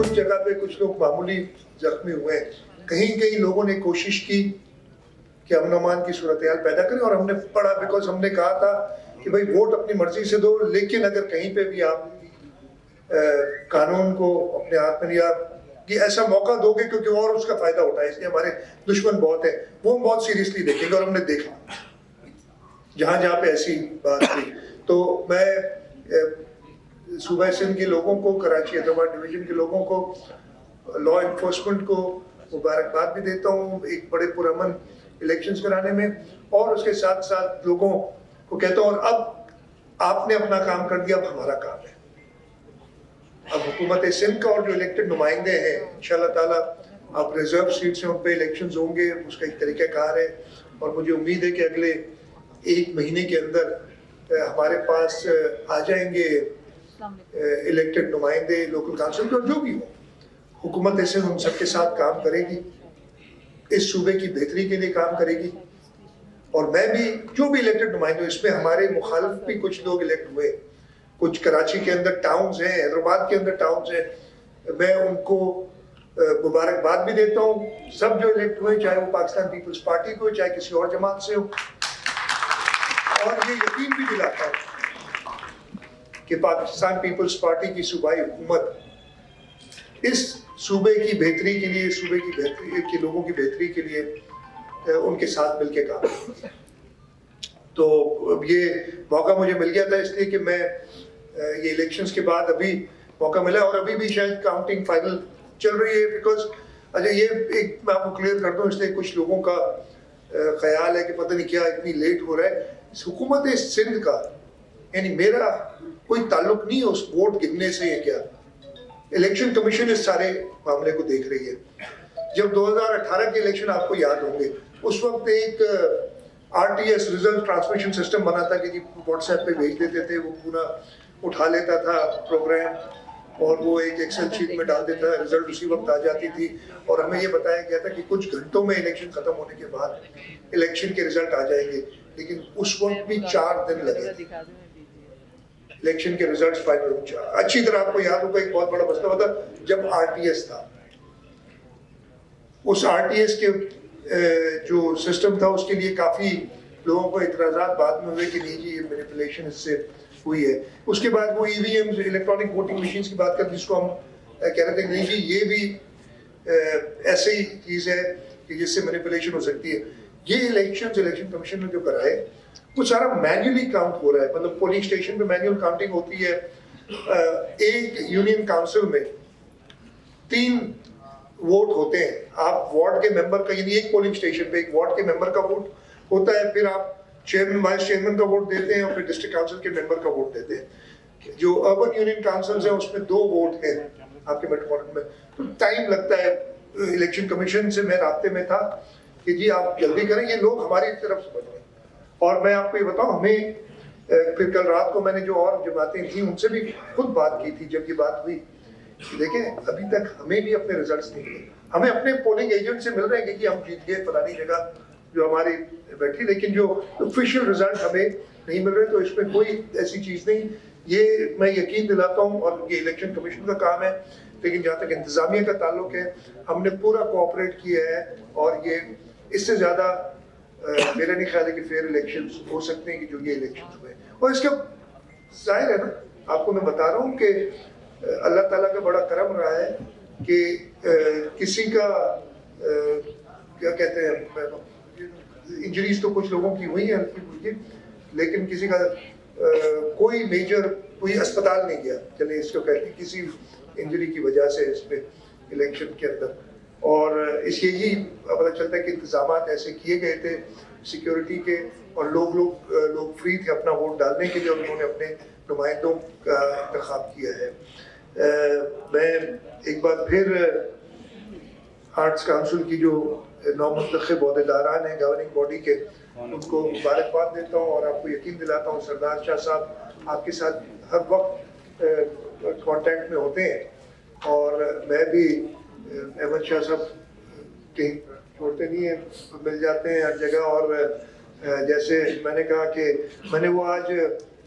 कुछ जगह पे कुछ लोग मामूली जख्मी हुए हैं, कहीं कहीं लोगों ने कोशिश की कि अमन अमान की सूरत हाल पैदा करें, और हमने पढ़ा, बिकॉज हमने कहा था कि भाई वोट अपनी मर्जी से दो, लेकिन अगर कहीं पे भी आप कानून को अपने हाथ में लिया कि ऐसा मौका दोगे क्योंकि और उसका फायदा उठाए, इसलिए हमारे दुश्मन बहुत है, वो हम बहुत सीरियसली देखेंगे। और हमने देखा जहां जहां पे ऐसी बात थी। तो मैं सूबा सिंध के लोगों को, कराची हैदराबाद डिवीजन के लोगों को, लॉ इन्फोर्समेंट को मुबारकबाद भी देता हूँ एक बड़े पुरअमन इलेक्शंस कराने में, और उसके साथ साथ लोगों को कहता हूँ और अब आपने अपना काम कर दिया, अब हमारा काम है। अब हुकूमत सिंध का और जो इलेक्टेड नुमाइंदे हैं, इंशाल्लाह ताला अब रिजर्व सीट से उन पे इलेक्शंस होंगे, उसका एक तरीक़ाकार है, और मुझे उम्मीद है कि अगले 1 महीने के अंदर हमारे पास आ जाएंगे इलेक्टेड नुमाइंदे लोकल काउंसिल के, और जो भी हो हुकूमत सिंध उन सबके साथ काम करेगी, इस सूबे की बेहतरी के लिए काम करेगी। और मैं भी जो भी इलेक्टेड नुमाइंदे, इसमें हमारे मुखालिफ भी कुछ लोग इलेक्ट हुए, कुछ कराची के अंदर टाउन्स हैं, हैदराबाद के अंदर टाउन्स हैं, मैं उनको मुबारकबाद भी देता हूँ। सब जो इलेक्ट हुए, चाहे वो पाकिस्तान पीपल्स पार्टी को, चाहे किसी और जमात से हो, और ये यकीन भी दिलाता हूँ कि पाकिस्तान पीपल्स पार्टी की सूबाई हुकूमत इस सूबे की बेहतरी के लिए, सूबे की बेहतरी के लोगों की बेहतरी के लिए उनके साथ मिलकर काम करेगी। तो ये मौका मुझे मिल गया था इसलिए कि मैं ये इलेक्शंस के बाद अभी मौका मिला, और अभी भी शायद काउंटिंग फाइनल चल रही है। बिकॉज अच्छा, ये एक मैं आपको क्लियर कर दूं, इसलिए कुछ लोगों का ख्याल है कि पता नहीं क्या इतनी लेट हो रहा है। हुकूमत सिंध का, यानी मेरा कोई ताल्लुक नहीं है उस वोट गिनने से। क्या इलेक्शन कमीशन इस सारे मामले को देख रही है। जब 2018 के इलेक्शन आपको याद होंगे, उस वक्त एक RTS रिजल्ट ट्रांसमिशन सिस्टम बना था कि जी व्हाट्सएप पे भेज देते थे, वो पूरा उठा लेता था प्रोग्राम, और वो एक एक्सेल शीट में डाल देता, रिजल्ट उसी वक्त आ जाती थी। और हमें ये बताया गया था कि कुछ घंटों में इलेक्शन खत्म होने के बाद इलेक्शन के रिजल्ट आ जाएंगे, लेकिन उस वक्त भी 4 दिन लगे इलेक्शन के रिजल्ट फाइनल हो जाए। अच्छी तरह आपको याद होगा एक बहुत बड़ा मसला होता जब RTS था, उस RTS के जो सिस्टम था उसके लिए काफी लोगों को इतराजात बाद में हुए कि नहीं जी ये मैनिपुलेशन इससे हुई है। उसके बाद वो EVM इलेक्ट्रॉनिक वोटिंग मशीन की बात करते, जिसको हम कह रहे थे नहीं जी ये भी ऐसे ही चीज है कि जिससे मैनिपुलेशन हो सकती है। ये इलेक्शन कमीशन ने जो कराए वो सारा मैन्युअली काउंट हो रहा है, मतलब पोलिंग स्टेशन पे मैन्युअल काउंटिंग होती है। एक यूनियन काउंसिल में 3 वोट होते हैं। आप वार्ड के मेंबर का, यानी एक पोलिंग स्टेशन पे एक वार्ड के मेंबर का वोट होता है, फिर आप चेयरमैन वाइस चेयरमैन का वोट देते हैं, और फिर डिस्ट्रिक्ट काउंसिल के मेंबर का वोट देते हैं। जो अर्बन यूनियन काउंसिल्स हैं उसमें 2 वोट हैं आपके मेट्रोपॉलिटन में, तो टाइम लगता है। इलेक्शन कमीशन से मैं राब्ते में था कि जी आप जल्दी करें, ये लोग हमारी तरफ समझ रहे हैं। और मैं आपको ये बताऊं, हमें फिर कल रात को मैंने जो और जमातें थी उनसे भी खुद बात की थी। जब ये बात हुई, देखें अभी तक हमें भी अपने रिजल्ट्स नहीं मिले, हमें अपने पोलिंग एजेंट से मिल रहे हैं कि हम जीत गए फलानी जगह जो हमारी बैठी, लेकिन जो ऑफिशियल रिजल्ट हमें नहीं मिल रहे। तो इसमें कोई ऐसी चीज नहीं, ये मैं यकीन दिलाता हूँ, और ये इलेक्शन कमीशन का काम है। लेकिन जहाँ तक इंतजामिया का ताल्लुक है, हमने पूरा कोऑपरेट किया है, और ये इससे ज्यादा मेरा नहीं ख्याल है कि फेयर इलेक्शंस हो सकते हैं कि जो ये इलेक्शंस हुए। और इसका जाहिर है ना, आपको मैं बता रहा हूँ कि अल्लाह ताला का बड़ा करम रहा है कि किसी का क्या कहते हैं, इंजरीज तो कुछ लोगों की हुई है हल्की फुल्की, लेकिन किसी का कोई मेजर कोई अस्पताल नहीं गया, चले इसको कहते हैं, किसी इंजरी की वजह से इस पे इलेक्शन के अंदर। और इसलिए ही पता चलता है कि इंतजामात ऐसे किए गए थे सिक्योरिटी के, और लोग फ्री थे अपना वोट डालने के लिए, और उन्होंने अपने नुमाइंदों का इंतखाब किया है। मैं एक बार फिर आर्ट्स काउंसिल की जो नौमुंतखब ओहदेदारान हैं गवर्निंग बॉडी के, उनको मुबारकबाद देता हूँ, और आपको यकीन दिलाता हूँ सरदार शाह साहब आपके साथ हर वक्त कांटेक्ट में होते हैं, और मैं भी अहमद शाह साहब कहीं छोड़ते नहीं है, मिल जाते हैं हर जगह। और जैसे मैंने कहा कि मैंने वो आज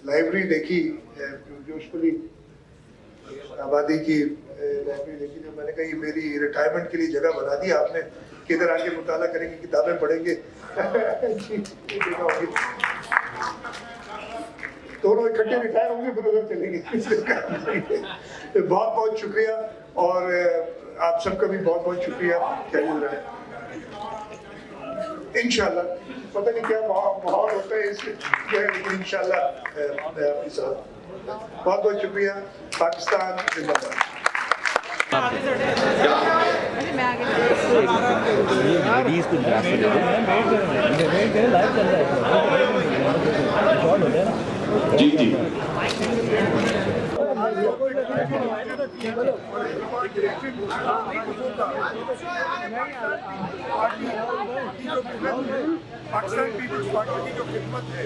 लाइब्रेरी देखी यूजुअली आबादी की लाइब्रेरी देखी, तो मैंने कहा ये मेरी रिटायरमेंट के लिए जगह बना दी आपने, किधर आके मुताला करेंगे, किताबें पढ़ेंगे। दोनों इकट्ठे रिटायर होंगे फिर उधर चलेंगे। बहुत बहुत शुक्रिया, और आप सबका भी बहुत बहुत शुक्रिया। क्या मिल रहा है इंशाल्लाह, पता नहीं क्या माहौल होता है इससे, लेकिन इंशाल्लाह आपके साथ। बहुत बहुत शुक्रिया। पाकिस्तान जिंदाबाद। जी जी पाकिस्तान पीपल्स पार्टी की जो खिदमत है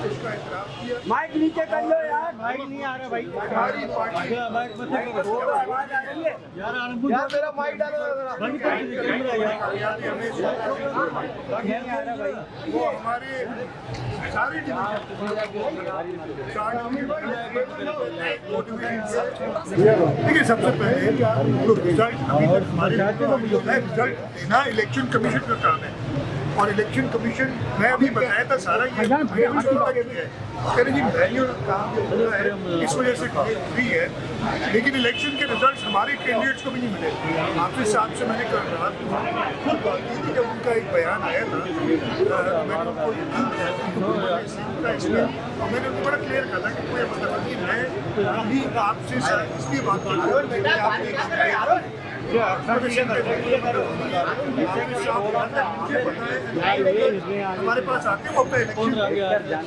उसका एहतराम किया। माइक नीचे कर लो यार, माइक नहीं आ रहा भाई। हमारी पार्टी यार मेरा माइक डालो जरा, वो हमारे सारे देखिए, सबसे पहले जो रिजल्ट देना इलेक्शन कमीशन का काम है, और इलेक्शन कमीशन मैं अभी बताया था सारा ये कह रही जी मैन्यूअल काम जो होता है इस वजह से हुई है, लेकिन इलेक्शन के रिजल्ट हमारे कैंडिडेट्स को भी नहीं मिले। हाफिज साहब से मैंने कल रात खुद बात की थी, जब उनका एक बयान आया था मैंने उनको इसमें मैंने उनको बड़ा क्लियर कहा था कि कोई मतलब नहीं, मैं अभी आपसे इसलिए बात कर रहा हूँ हमारे पास आते हैं वो अपना इलेक्शन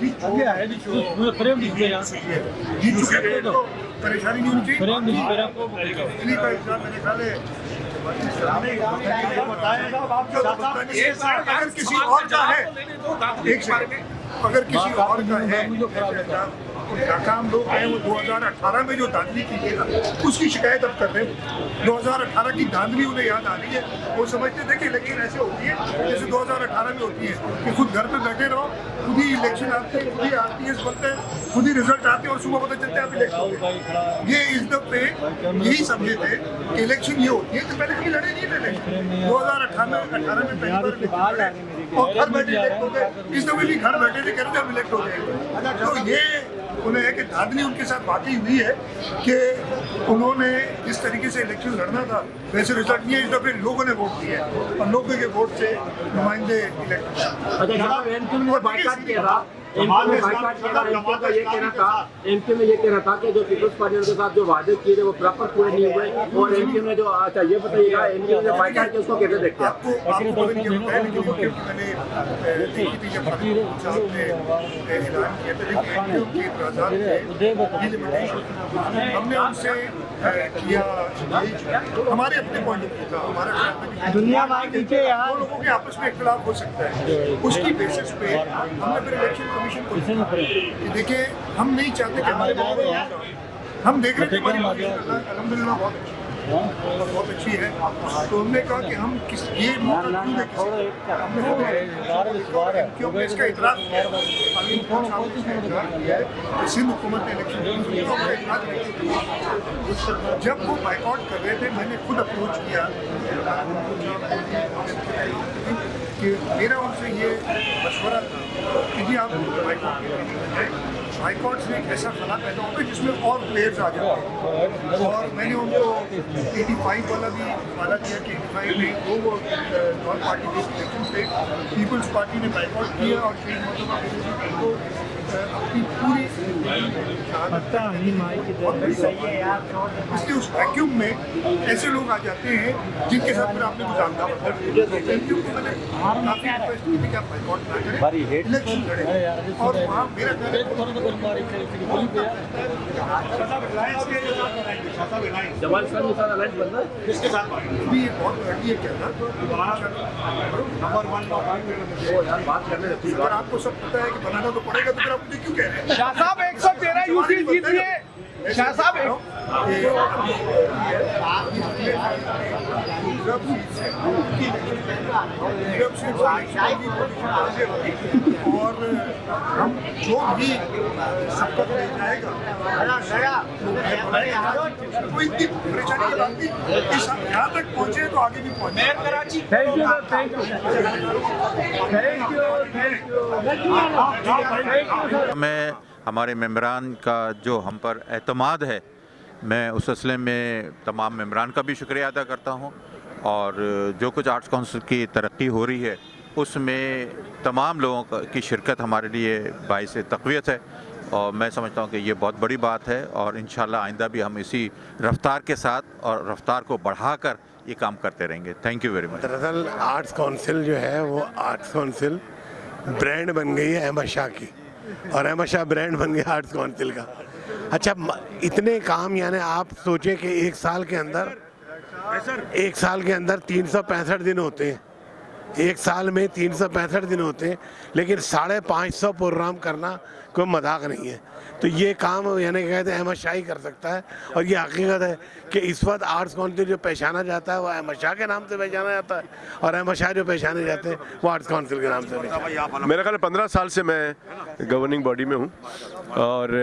जीत चुके हैं, तो परेशानी नहीं होनी चाहिए। दिल्ली का एग्जाम मेरे ख्याल है अगर किसी और का है, एक सेकंड, अगर किसी और का है नाकाम लोग हैं, वो 2018 में जो धांधली की थी ना उसकी शिकायत अब कर रहे हैं। 2018 की धांधली उन्हें याद आ रही है, वो समझते थे कि इलेक्शन ऐसे होती है जैसे 2018 में होती है कि खुद घर पे बैठे रहो, खुद ही इलेक्शन आते हैं, खुद ही RPS बनते हैं, खुद ही रिजल्ट आते हैं और सुबह पता चलता है आप इलेक्शन हो गए। ये इस दफे यही समझे थे कि इलेक्शन ये होती है, तो पहले कभी लड़े नहीं थे इलेक्शन। 2018 में पहली बार और घर बैठे इलेक्ट हो गए, इस दफे भी घर बैठे थे कह रहे थे हम इलेक्ट हो गए। तो ये उन्हें है कि धांधली उनके साथ वाकई हुई है कि उन्होंने जिस तरीके से इलेक्शन लड़ना था वैसे रिजल्ट नहीं है। इस दफे लोगों ने वोट दिया और लोगों के वोट से नुमाइंदे इलेक्ट। एमपी में ये कहना था कि जो पीपल्स पार्टी के साथ जो वादे किए थे वो प्रॉपर पूरे नहीं हुए, और एमपी में जो अच्छा ये बताइएगा एमपी में बाइकाट के उसको कैसे देखते हैं? आपको मैंने देखी थी जब साहब ने ऐलान किया था, हमने उनसे किया, हमारे अपने पॉइंट ऑफ व्यू था, हमारा दुनिया नीचे यार, दो लोगों के आपस में इख्तिलाफ हो सकता है, उसकी बेसिस पे हमने फिर इलेक्शन कमीशन को देखिए, हम नहीं चाहते कि हमारे हम देख रहे थे अल्हम्दुलिल्लाह बहुत अच्छी है, तो हमने कहा कि हम ये मौका क्यों दें क्योंकि इसका इतराज़ किया है कि सिंध हुकूमत ने इलेक्शन जब वो बाइकआउट कर रहे थे, मैंने खुद अप्रोच किया कि मेरा उनसे ये मशवरा था कि जी आप बाइकआउट से एक ऐसा खला पैदा होता है जिसमें और प्लेयर्स आ जाते हैं, और मैंने उनको 85 वाला भी वादा किया कि 85 में वो नॉन पार्टी बेस्ड इलेक्शन थे, पीपल्स पार्टी ने बाइकआउट किया और कई मतलब को अपनी पूरी इसलिए उस वैक्यूम में ऐसे लोग आ जाते हैं जिनके साथ फिर आपने कुछ जानता होता है। मैंने काफ़ी रिक्वेस्ट की थी कि आप बाइकआउट ना करें, इलेक्शन लड़े, और वहाँ मेरा किसके साथ भी बहुत अर्ली है क्या था, बात करने अगर आपको सब पता है कि बनाना तो पड़ेगा तो फिर आप मुझे क्यों कह रहे हैं? शाह साहब 113 यूसी जीत लिए, शाह साहब रिजर्व सीट्स हैं उनकी रिजर्व सीट्स और हम जो भी सबक ले जाएगा कोई इतनी परेशानी की बात नहीं कि सब यहाँ तक पहुँचे तो आगे भी पहुँचे। Thank you sir, thank you, thank you, thank you. मैं हमारे मेम्बरान का जो हम पर एतमाद है, मैं उस सिलसिले में तमाम मेम्बरान का भी शुक्रिया अदा करता हूँ और जो कुछ आर्ट्स काउंसिल की तरक्की हो रही है उसमें तमाम लोगों की शिरकत हमारे लिए बाइस तक़वियत है और मैं समझता हूँ कि ये बहुत बड़ी बात है और इंशाल्लाह आइंदा भी हम इसी रफ्तार के साथ और रफ्तार को बढ़ाकर ये काम करते रहेंगे। Thank you very much. दरअसल आर्ट्स काउंसिल जो है वो आर्ट्स काउंसिल ब्रांड बन गई है अहमद शाह की और अहमद शाह ब्रांड बन गया आर्ट्स काउंसिल का। अच्छा, इतने काम यानी आप सोचें कि एक साल के अंदर 365 दिन होते हैं, एक साल में 365 दिन होते हैं, लेकिन 550 प्रोग्राम करना कोई मजाक नहीं है। तो ये काम यानी कहते हैं अहमद शाह ही कर सकता है और ये हकीकत है कि इस वक्त आर्ट्स काउंसिल जो पहचाना जाता है वो अहमद शाह के नाम से पहचाना जाता है और अहमद शाह जो पहचाने जाते हैं वो आर्ट्स काउंसिल के नाम से पहचाना। मेरा ख्याल 15 साल से मैं गवर्निंग बॉडी में हूँ और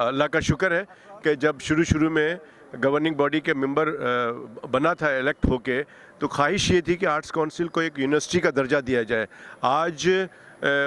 अल्लाह का शुक्र है कि जब शुरू में गवर्निंग बॉडी के मेंबर बना था इलेक्ट होके, तो ख्वाहिश ये थी कि आर्ट्स काउंसिल को एक यूनिवर्सिटी का दर्जा दिया जाए। आज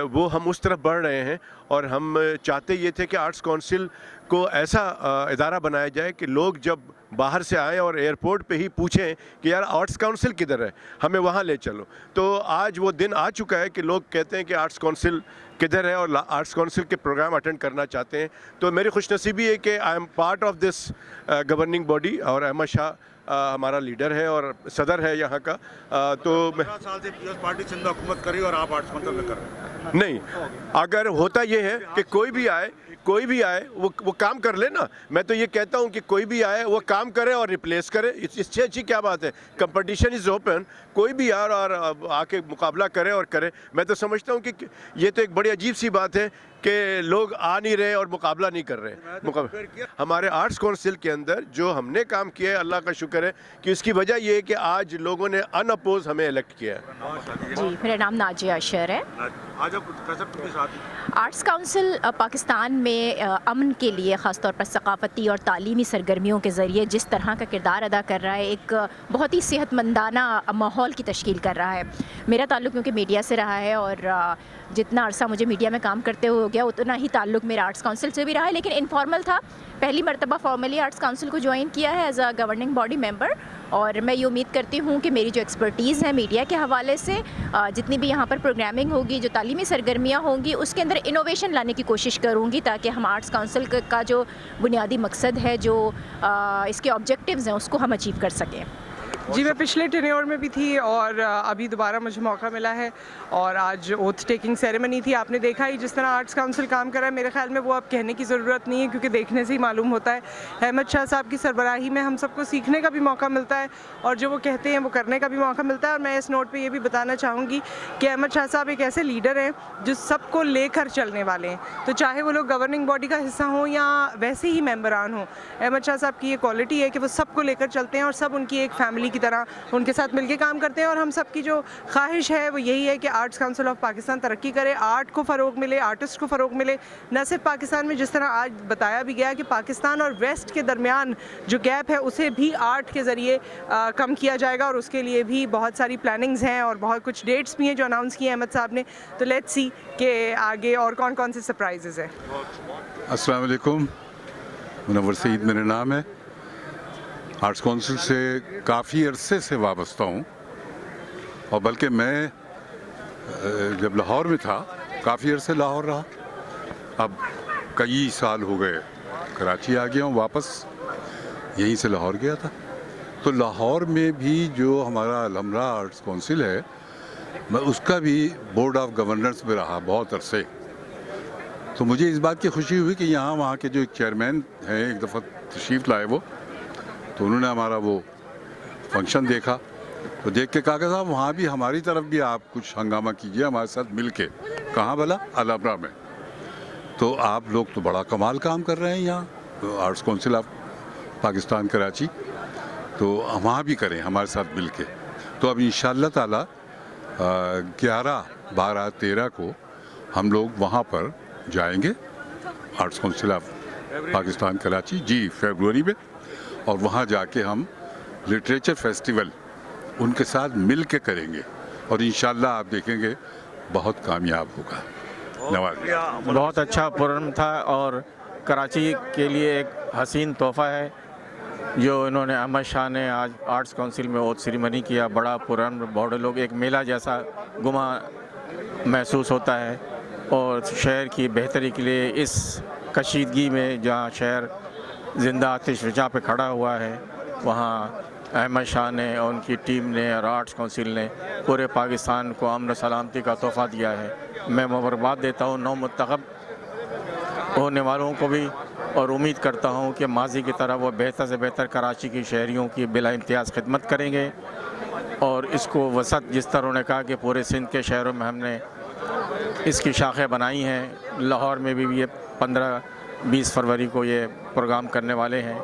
वो हम उस तरफ बढ़ रहे हैं और हम चाहते ये थे कि आर्ट्स काउंसिल को ऐसा इदारा बनाया जाए कि लोग जब बाहर से आए और एयरपोर्ट पे ही पूछें कि यार आर्ट्स काउंसिल किधर है, हमें वहाँ ले चलो। तो आज वो दिन आ चुका है कि लोग कहते हैं कि आर्ट्स काउंसिल किधर है और आर्ट्स काउंसिल के प्रोग्राम अटेंड करना चाहते हैं। तो मेरी खुशनसीबी है कि I am part of this governing body और अहमद शाह हमारा लीडर है और सदर है यहाँ का। तो 15 साल से पीएस पार्टी सिंध हुकूमत करी और आप आर्ट्स काउंसिल में कर रहे हैं। नहीं, अगर होता ये है कि कोई भी आए वो काम कर ले ना। मैं तो ये कहता हूँ कि कोई भी आए वो काम करे और रिप्लेस करे, इससे अच्छी क्या बात है। कंपटीशन इज़ ओपन, कोई भी यार और आके मुकाबला करे और करे। मैं तो समझता हूँ कि ये तो एक बड़ी अजीब सी बात है कि लोग आ नहीं रहे और मुकाबला नहीं कर रहे। हमारे आर्ट्स काउंसिल के अंदर जो हमने काम किया है, अल्लाह का शुक्र है कि उसकी वजह ये है कि आज लोगों ने अनअपोज हमें इलेक्ट किया है। जी, मेरा नाम नाजिया अशर है। आज आप के साथ आर्ट्स काउंसिल पाकिस्तान में अमन के लिए ख़ास तौर पर सकाफ़ती और तालीमी सरगर्मियों के ज़रिए जिस तरह का किरदार अदा कर रहा है, एक बहुत ही सेहतमंदाना माहौल की तश्कील कर रहा है। मेरा ताल्लुक़ क्योंकि मीडिया से रहा है और जितना अरसा मुझे मीडिया में काम करते हुए हो गया उतना ही ताल्लुक़ मेरा आर्ट्स काउंसिल से भी रहा है, लेकिन इनफॉर्मल था। पहली मरतबा फॉर्मली आर्ट्स काउंसिल को ज्वाइन किया है as a governing body member और मैं ये उम्मीद करती हूँ कि मेरी जो एक्सपर्टीज़ है मीडिया के हवाले से, जितनी भी यहाँ पर प्रोग्रामिंग होगी, जो तालीमी सरगर्मियाँ होंगी, उसके अंदर इनोवेशन लाने की कोशिश करूँगी ताकि हम आर्ट्स काउंसिल का जो बुनियादी मकसद है, जो इसके ऑब्जेक्टिव्स हैं, उसको हम अचीव कर सकें। जी, मैं पिछले टेन्योर में भी थी और अभी दोबारा मुझे मौका मिला है और आज ओथ टेकिंग सेरेमनी थी। आपने देखा ही जिस तरह आर्ट्स काउंसिल काम कर रहा है, मेरे ख्याल में वो अब कहने की ज़रूरत नहीं है क्योंकि देखने से ही मालूम होता है। अहमद शाह साहब की सरबराही में हम सबको सीखने का भी मौका मिलता है और जो वो कहते हैं वो करने का भी मौका मिलता है। और मैं इस नोट पर ये भी बताना चाहूँगी कि अहमद शाह साहब एक ऐसे लीडर हैं जो सबको लेकर चलने वाले हैं। तो चाहे वो लोग गवर्निंग बॉडी का हिस्सा हों या वैसे ही मेम्बरान हों, अहमद शाह साहब की ये क्वालिटी है कि वो सबको लेकर चलते हैं और सब उनकी एक फैमिली की तरह उनके साथ मिलके काम करते हैं। और हम सब की जो ख्वाहिश है वो यही है कि आर्ट्स काउंसिल ऑफ पाकिस्तान तरक्की करे, आर्ट को फ़रोग मिले, आर्टिस्ट को फ़रोग मिले। न सिर्फ पाकिस्तान में, जिस तरह आज बताया भी गया कि पाकिस्तान और वेस्ट के दरमियान जो गैप है उसे भी आर्ट के ज़रिए कम किया जाएगा और उसके लिए भी बहुत सारी प्लानिंग्स हैं और बहुत कुछ डेट्स भी हैं जो अनाउंस किए अहमद साहब ने। तो लेट्स सी कि आगे और कौन कौन से सरप्राइजेज़ हैं। अस्सलाम वालेकुम, मुनव्वर सईद मेरा नाम है। आर्ट्स काउंसिल से काफ़ी अरसे से वाबस्ता हूँ और बल्कि मैं जब लाहौर में था काफ़ी अरसे लाहौर रहा, अब कई साल हो गए कराची आ गया हूँ वापस, यहीं से लाहौर गया था। तो लाहौर में भी जो हमारा अलहमरा आर्ट्स काउंसिल है, मैं उसका भी बोर्ड ऑफ गवर्नर्स में रहा बहुत अरसे। तो मुझे इस बात की खुशी हुई कि यहाँ वहाँ के जो चेयरमैन हैं एक दफ़ा तशरीफ़ लाए वो, तो उन्होंने हमारा वो फंक्शन देखा, तो देख के कहा कि साहब वहाँ भी हमारी तरफ भी आप कुछ हंगामा कीजिए हमारे साथ मिल के। कहाँ भला? अलहमरा में। तो आप लोग तो बड़ा कमाल काम कर रहे हैं यहाँ, तो arts Council of Pakistan Karachi, तो वहाँ भी करें हमारे साथ मिल के। तो अब इंशाअल्लाह ताला 11, 12, 13 को हम लोग वहाँ पर जाएंगे, Arts Council of Pakistan Karachi, जी फरवरी में, और वहाँ जाके हम लिटरेचर फेस्टिवल उनके साथ मिल के करेंगे और इंशाअल्लाह आप देखेंगे बहुत कामयाब होगा। नवाज बहुत अच्छा प्रोग्राम था और कराची के लिए एक हसीन तोहफ़ा है जो इन्होंने अहमद शाह ने आज आर्ट्स काउंसिल में ओथ सेरेमनी किया। बड़ा प्रोग्राम, बहुत लोग, एक मेला जैसा गुमा महसूस होता है और शहर की बेहतरी के लिए इस कशीदगी में जहाँ शहर ज़िंदा आतिशफ़ज़ा पे खड़ा हुआ है, वहाँ अहमद शाह ने और उनकी टीम ने और आर्ट्स काउंसिल ने पूरे पाकिस्तान को अमन सलामती का तोहफ़ा दिया है। मैं मुबारकबाद देता हूँ नौ मुंतखब होने वालों को भी और उम्मीद करता हूँ कि माजी की तरह वो बेहतर से बेहतर कराची की शहरियों की बिला इम्तियाज़ खिदमत करेंगे और इसको वसत, जिस तरह उन्होंने कहा कि पूरे सिंध के शहरों में हमने इसकी शाखें बनाई हैं। लाहौर में भी ये 15-20 फरवरी को ये प्रोग्राम करने वाले हैं।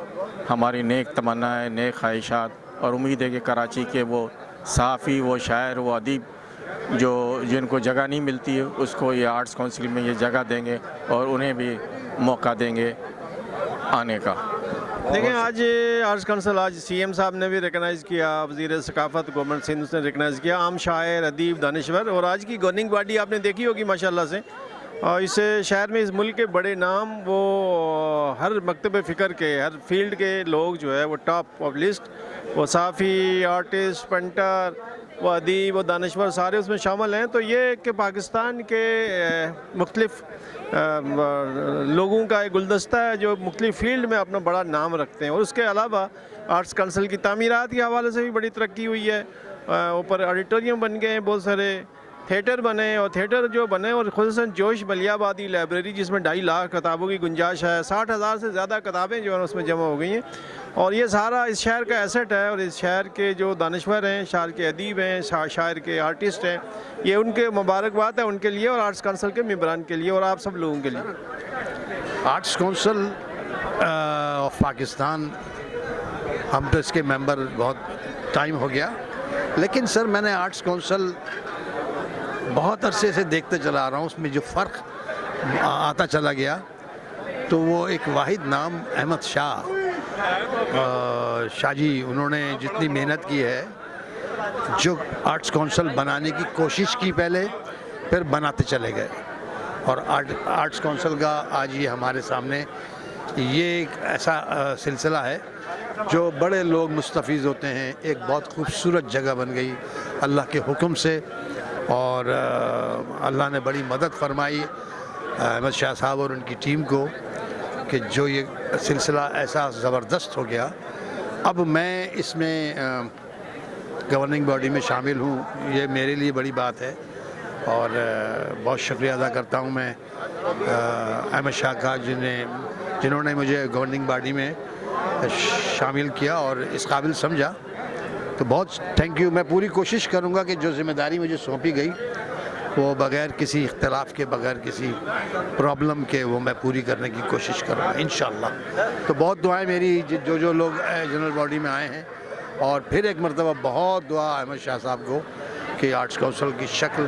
हमारी नेक तमन्ना है, नेक ख्वाहिशात और उम्मीद है कि कराची के वो सहाफ़ी, वो शायर, वो अदीब जो जिनको जगह नहीं मिलती है उसको ये आर्ट्स काउंसिल में ये जगह देंगे और उन्हें भी मौका देंगे आने का। देखिए, आज आर्ट्स काउंसिल, आज सीएम साहब ने भी रिकगनाइज़ किया, वज़ीर सकाफ़त गवर्नमेंट सिंध ने रिकगनाइज़ किया, आम शायर, अदीब, दानिश्वर, और आज की गवर्निंग बॉडी आपने देखी होगी माशाल्लाह से। और इस शहर में, इस मुल्क के बड़े नाम, वो हर मकतब फ़िक्र के, हर फील्ड के लोग जो है वो टॉप ऑफ लिस्ट, वो साफ़ी, आर्टिस्ट, पेंटर, वो अदीब, वो दानिश्वर, सारे उसमें शामिल हैं। तो ये कि पाकिस्तान के मुख्तलिफ़ लोगों का एक गुलदस्ता है जो मुख्तलिफ़ फील्ड में अपना बड़ा नाम रखते हैं। और उसके अलावा आर्ट्स काउंसिल की तामीरात के हवाले से भी बड़ी तरक्की हुई है। ऊपर ऑडिटोरियम बन गए हैं, बहुत सारे थिएटर बने, और थिएटर जो बने, और खुसूसन जोश मलियाबादी लाइब्रेरी जिसमें 2.5 लाख किताबों की गुंजाइश है, 60,000 से ज़्यादा किताबें जो है उसमें जमा हो गई हैं। और ये सारा इस शहर का एसेट है और इस शहर के जो दानिश्वर हैं, शहर के अदीब हैं, शायर के आर्टिस्ट हैं, ये उनके मुबारकबाद है उनके लिए और आर्ट्स काउंसिल के मेंबरान के लिए और आप सब लोगों के लिए। आर्ट्स काउंसिल ऑफ पाकिस्तान, हम तो इसके मेंबर बहुत टाइम हो गया, लेकिन सर मैंने आर्ट्स काउंसिल बहुत अरसे से देखते चला आ रहा हूँ। उसमें जो फ़र्क आता चला गया तो वो एक वाहिद नाम अहमद शाह जी, उन्होंने जितनी मेहनत की है, जो आर्ट्स काउंसिल बनाने की कोशिश की पहले, फिर बनाते चले गए। और आर्ट्स काउंसिल का आज ये हमारे सामने ये एक ऐसा सिलसिला है जो बड़े लोग मुस्तफ़ीज़ होते हैं। एक बहुत खूबसूरत जगह बन गई अल्लाह के हुक्म से, और अल्लाह ने बड़ी मदद फरमाई अहमद शाह साहब और उनकी टीम को कि जो ये सिलसिला ऐसा ज़बरदस्त हो गया। अब मैं इसमें गवर्निंग बॉडी में शामिल हूँ, ये मेरे लिए बड़ी बात है और बहुत शुक्रिया अदा करता हूँ मैं अहमद शाह का, जिन्होंने मुझे गवर्निंग बॉडी में शामिल किया और इस काबिल समझा। तो बहुत थैंक यू। मैं पूरी कोशिश करूँगा कि जो ज़िम्मेदारी मुझे सौंपी गई वो बग़ैर किसी इख्तिलाफ़ के, बग़ैर किसी प्रॉब्लम के, वो मैं पूरी करने की कोशिश करूँगा इंशाअल्लाह। तो बहुत दुआएं मेरी जो लोग जनरल बॉडी में आए हैं, और फिर एक मरतबा बहुत दुआ अहमद शाह साहब को कि आर्ट्स काउंसिल की शक्ल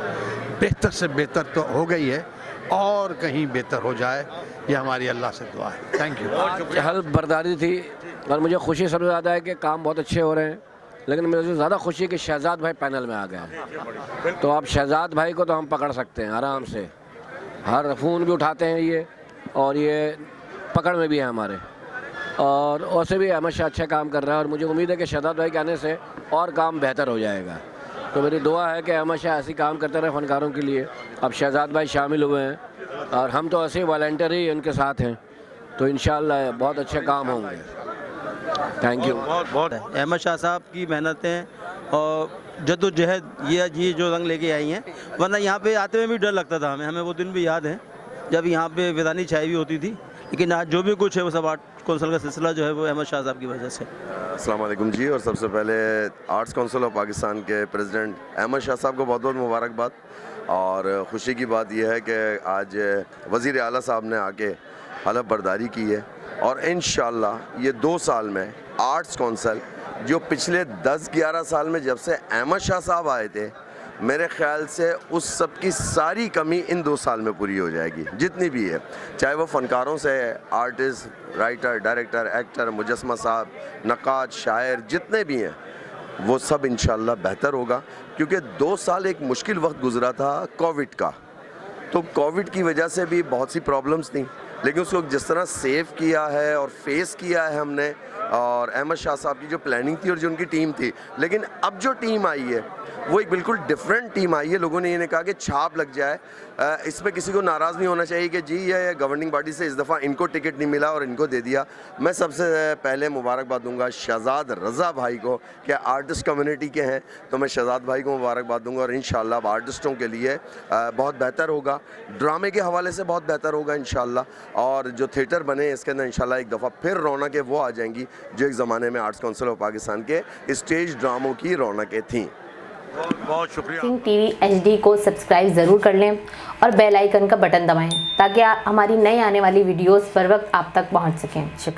बेहतर से बेहतर तो हो गई है और कहीं बेहतर हो जाए, ये हमारी अल्लाह से दुआ है। Thank you. हल्फ बर्दारी थी और मुझे खुशी सबसे ज़्यादा है कि काम बहुत अच्छे हो रहे हैं, लेकिन मुझे ज़्यादा खुशी है कि शहजाद भाई पैनल में आ गए हैं। तो अब शहजाद भाई को तो हम पकड़ सकते हैं आराम से, हर फ़ोन भी उठाते हैं ये, और ये पकड़ में भी है हमारे, और वैसे भी अहमद शाह अच्छा काम कर रहा है और मुझे उम्मीद है कि शहजाद भाई के आने से और काम बेहतर हो जाएगा। तो मेरी दुआ है कि अहमद शाह ऐसी काम करते रहे फ़नकारों के लिए। अब शहजाद भाई शामिल हुए हैं और हम तो ऐसे वॉलंटियर ही उनके साथ हैं, तो इंशाअल्लाह बहुत अच्छे काम होंगे। Thank you. बहुत अहमद शाह साहब की मेहनतें और जद्दोजहद ये जो रंग लेके आई हैं, वरना यहाँ पे आते हुए भी डर लगता था हमें वो दिन भी याद है जब यहाँ पे विदानी छाई भी होती थी। लेकिन आज जो भी कुछ है वो सब आर्ट काउंसिल का सिलसिला जो है वो अहमद शाह साहब की वजह से। अस्सलाम वालेकुम जी। और सबसे पहले आर्ट्स काउंसिल ऑफ पाकिस्तान के प्रेसिडेंट अहमद शाह साहब को बहुत बहुत मुबारकबाद। और ख़ुशी की बात यह है कि आज वज़ीर आला साहब ने आके हलफ बर्दारी की है और इंशाअल्लाह ये 2 साल में आर्ट्स काउंसिल जो पिछले 10-11 साल में जब से अहमद शाह साहब आए थे, मेरे ख्याल से उस सब की सारी कमी इन 2 साल में पूरी हो जाएगी, जितनी भी है, चाहे वो फ़नकारों से, आर्टिस्ट, राइटर, डायरेक्टर, एक्टर, मुजस्मा साहब, नक्काश, शायर, जितने भी हैं, वो सब इंशाल्लाह बेहतर होगा। क्योंकि 2 साल एक मुश्किल वक्त गुजरा था कोविड का, तो कोविड की वजह से भी बहुत सी प्रॉब्लम्स थी, लेकिन उसको जिस तरह सेव किया है और फेस किया है हमने, और अहमद शाह साहब की जो प्लानिंग थी और जो उनकी टीम थी, लेकिन अब जो टीम आई है वो एक बिल्कुल डिफरेंट टीम आई है। लोगों ने ये नहीं कहा कि छाप लग जाए, इसमें किसी को नाराज़ नहीं होना चाहिए कि जी ये गवर्निंग बॉडी से इस दफ़ा इनको टिकट नहीं मिला और इनको दे दिया। मैं सबसे पहले मुबारकबाद दूंगा शहजाद रज़ा भाई को, कि आर्टिस्ट कम्युनिटी के हैं, तो मैं शहजाद भाई को मुबारकबाद दूंगा और इंशाल्लाह अब आर्टिस्टों के लिए बहुत बेहतर होगा, ड्रामे के हवाले से बहुत बेहतर होगा इंशाल्लाह, और जो थिएटर बने इसके अंदर इंशाल्लाह एक दफ़ा फिर रौनकें वो आ जाएंगी जो एक ज़माने में आर्ट्स काउंसिल ऑफ पाकिस्तान के स्टेज ड्रामों की रौनकें थीं। बहुत शुक्रिया। सिंह टीवी HD को सब्सक्राइब ज़रूर कर लें और बेल आइकन का बटन दबाएं ताकि हमारी नई आने वाली वीडियोस पर वक्त आप तक पहुंच सकें। शुक्रिया।